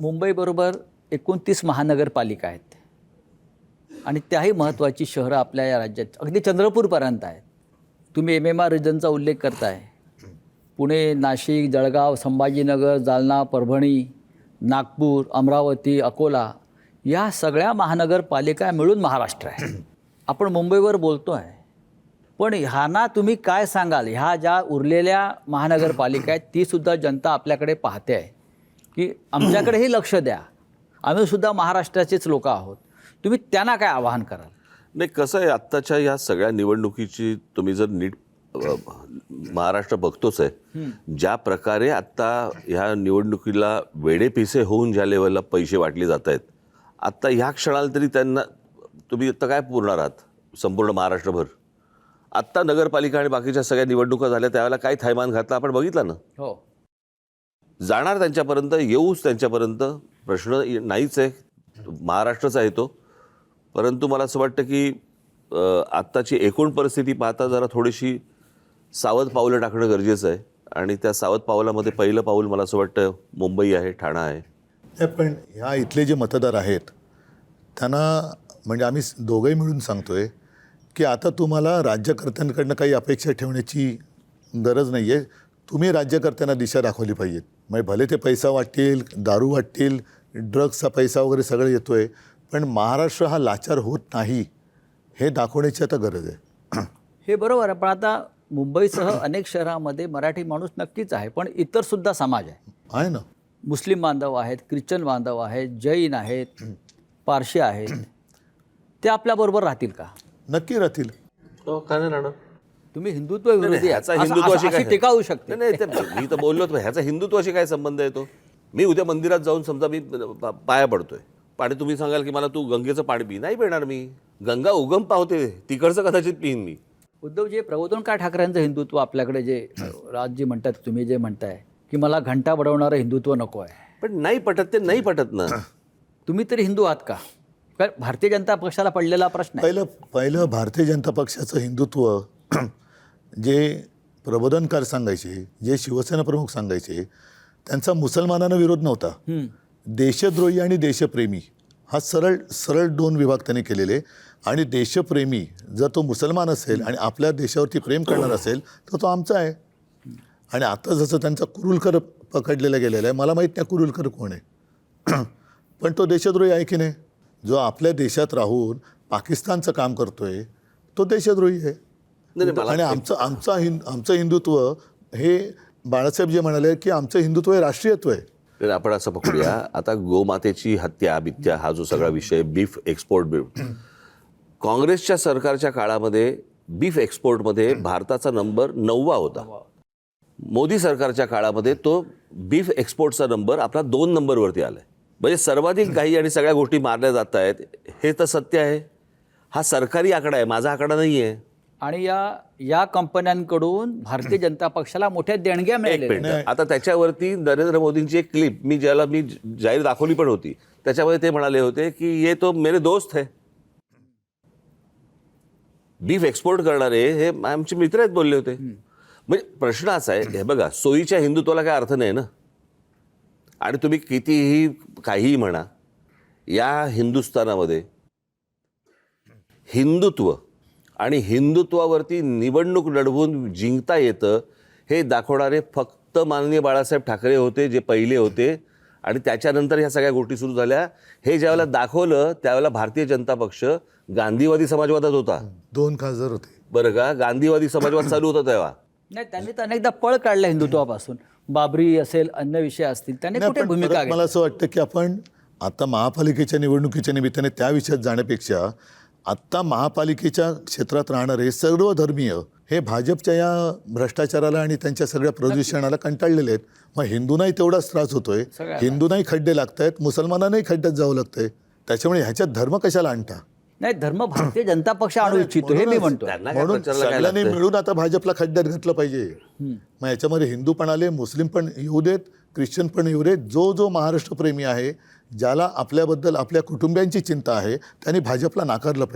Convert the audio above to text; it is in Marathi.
मुंबईबरोबर 29 महानगरपालिका आहेत आणि त्याही महत्त्वाची शहरं आपल्या या राज्यात अगदी चंद्रपूरपर्यंत आहेत. तुम्ही MMR रिजनचा उल्लेख करताय. पुणे, नाशिक, जळगाव, संभाजीनगर, जालना, परभणी, नागपूर, अमरावती, अकोला या सगळ्या महानगरपालिका मिळून महाराष्ट्र आहे. आपण मुंबईवर बोलतो आहे, पण ह्यांना तुम्ही काय सांगाल? ह्या ज्या उरलेल्या महानगरपालिका आहेत तीसुद्धा जनता आपल्याकडे पाहते आहे की आमच्याकडेही लक्ष द्या, आम्हीसुद्धा महाराष्ट्राचेच लोक आहोत. तुम्ही त्यांना काय आवाहन कराल? नाही, कसं आहे, आत्ताच्या या सगळ्या निवडणुकीची तुम्ही जर नीट महाराष्ट्र बघतोच आहे, ज्या प्रकारे आत्ता ह्या निवडणुकीला वेडेपिसे होऊन ज्या लेवलला पैसे वाटले जात आहेत, आत्ता ह्या क्षणाला तरी त्यांना तुम्ही आत्ता काय पुरणार आहात संपूर्ण महाराष्ट्रभर? आत्ता नगरपालिका आणि बाकीच्या सगळ्या निवडणुका झाल्या त्यावेळेला काय थैमान घातला आपण बघितलं ना. हो, जाणार त्यांच्यापर्यंत, येऊच त्यांच्यापर्यंत, प्रश्न नाहीच आहे, महाराष्ट्रचा आहे तो. परंतु मला असं वाटतं की आत्ताची एकूण परिस्थिती पाहता जरा थोडीशी सावध पावलं टाकणं गरजेचं आहे आणि त्या सावध पावलामध्ये पहिलं पाऊल मला असं वाटतं मुंबई आहे, ठाणा आहे. पण ह्या इथले जे मतदार आहेत त्यांना म्हणजे आम्ही दोघंही मिळून सांगतोय की आता तुम्हाला राज्यकर्त्यांकडनं काही अपेक्षा ठेवण्याची गरज नाही आहे. तुम्ही राज्यकर्त्यांना दिशा दाखवली पाहिजेत. म्हणजे भले ते पैसा वाटतील, दारू वाटतील, ड्रग्सचा पैसा वगैरे सगळं येतो आहे, पण महाराष्ट्र हा लाचार होत नाही हे दाखवण्याची आता गरज आहे. हे बरोबर आहे. पण आता मुंबईसह अनेक शहरामध्ये मराठी माणूस नक्कीच आहे, पण इतरसुद्धा समाज आहे ना. मुस्लिम बांधव आहेत, ख्रिश्चन बांधव आहेत, जैन आहेत, पारशी आहेत. ते आपल्याबरोबर राहतील का? नक्की राहतील. काय नाही राहणार. तुम्ही हिंदुत्व विरोधी ह्याचा हिंदुत्वाशी काय टीका होऊ शकते. नाही, मी तर बोललो ह्याचा हिंदुत्वाशी काय संबंध येतो? मी उद्या मंदिरात जाऊन समजा मी पाया पडतोय, आणि तुम्ही सांगाल की मला तू गंगेचं पाणी पी, नाही पिणार मी. गंगा उगम पावते, तिकडचं कदाचित पिईन मी. उद्धवजी, प्रबोधनकार ठाकरेंचं हिंदुत्व आपल्याकडे जे राजजी म्हणतात, तुम्ही जे म्हणताय की मला घंटा बडवणारं हिंदुत्व नको आहे, पण नाही पटत, ते नाही पटत ना. तुम्ही तरी हिंदू आहात का? कारण भारतीय जनता पक्षाला पडलेला प्रश्न आहे. पहिलं भारतीय जनता पक्षाचं हिंदुत्व जे प्रबोधनकार सांगायचे, जे शिवसेना प्रमुख सांगायचे, त्यांचा मुसलमानांना विरोध नव्हता. देशद्रोही आणि देशप्रेमी हा सरळ दोन विभाग त्यांनी केलेले. आणि देशप्रेमी जर तो मुसलमान असेल आणि आपल्या देशावरती प्रेम करणार असेल तर तो आमचा आहे. आणि आता जसं त्यांचा कुरुलकर पकडलेला गेलेला आहे, मला माहीत नाही कुरुलकर कोण आहे, पण तो देशद्रोही आहे की नाही? जो आपल्या देशात राहून पाकिस्तानचं काम करतोय तो देशद्रोही आहे. आणि आमचं हिंदुत्व हे बाळासाहेब जे म्हणाले की आमचं हिंदुत्व हे राष्ट्रीयत्व आहे. आपण असं पकडूया, आता गोमातेची हत्या बित्या हा जो सगळा विषय, बीफ एक्सपोर्ट काँग्रेसच्या सरकारच्या काळामध्ये बीफ एक्सपोर्टमध्ये भारताचा नंबर 9वा होता. मोदी सरकारच्या काळामध्ये तो बीफ एक्सपोर्टचा नंबर आपला 2 नंबरवरती आलाय. म्हणजे सर्वाधिक गायी आणि सगळ्या गोष्टी मारल्या जात आहेत, हे तर सत्य आहे. हा सरकारी आकडा आहे, माझा आकडा नाही आहे. आणि या कंपन्यांकडून भारतीय जनता पक्षाला मोठ्या देणग्या मिळाल्या. आता त्याच्यावरती नरेंद्र मोदींची एक क्लिप मी जाहीर दाखवली पण होती, त्याच्यामध्ये ते म्हणाले होते की ये तो मेरे दोस्त है. बीफ एक्सपोर्ट करणारे हे आमचे मित्र आहेत बोलले होते. म्हणजे प्रश्न असा आहे, हे बघा, सोयीच्या हिंदुत्वाला काय अर्थ नाही ना. आणि तुम्ही कितीही काहीही म्हणा, या हिंदुस्थानामध्ये हिंदुत्व आणि हिंदुत्वावरती निवडणूक लढवून जिंकता येतं हे दाखवणारे फक्त माननीय बाळासाहेब ठाकरे होते, जे पहिले होते. आणि त्याच्यानंतर ह्या सगळ्या गोष्टी सुरू झाल्या. हे ज्यावेळेला दाखवलं त्यावेळेला भारतीय जनता पक्ष गांधीवादी समाजवादात होता. 2 खासदार होते बरं का, गांधीवादी समाजवाद चालू होता तेव्हा. नाही, त्यांनी तर अनेकदा पळ काढला हिंदुत्वापासून. बाबरी असेल, अन्य विषय असतील, त्यांनी कुठे भूमिका घेतली? मला असं वाटतं की आपण आता महापालिकेच्या निवडणुकीच्या निमित्ताने त्या विषयात जाण्यापेक्षा आत्ता महापालिकेच्या क्षेत्रात राहणारे सर्व धर्मीय हे भाजपच्या या भ्रष्टाचाराला आणि त्यांच्या सगळ्या प्रदूषणाला कंटाळलेले आहेत. मग हिंदूंनाही तेवढाच त्रास होतोय, हिंदूंनाही खड्डे लागत आहेत, मुसलमानांनाही खड्ड्यात जावं लागतंय. त्याच्यामुळे ह्याच्यात धर्म कशाला आणता? नाही, धर्म भारतीय जनता पक्ष आणू इच्छितो हे मी म्हणतो. म्हणून सगळ्यांनी मिळून आता भाजपला खड्ड्यात घातलं पाहिजे. मग याच्यामध्ये हिंदू पण आले, मुस्लिम पण येऊ देत, ख्रिश्चन पण येऊ देत. जो महाराष्ट्रप्रेमी आहे, ज्याला आपल्याबद्दल आपल्या कुटुंबियांची चिंता आहे, त्यांनी भाजपला नाकारलं पाहिजे.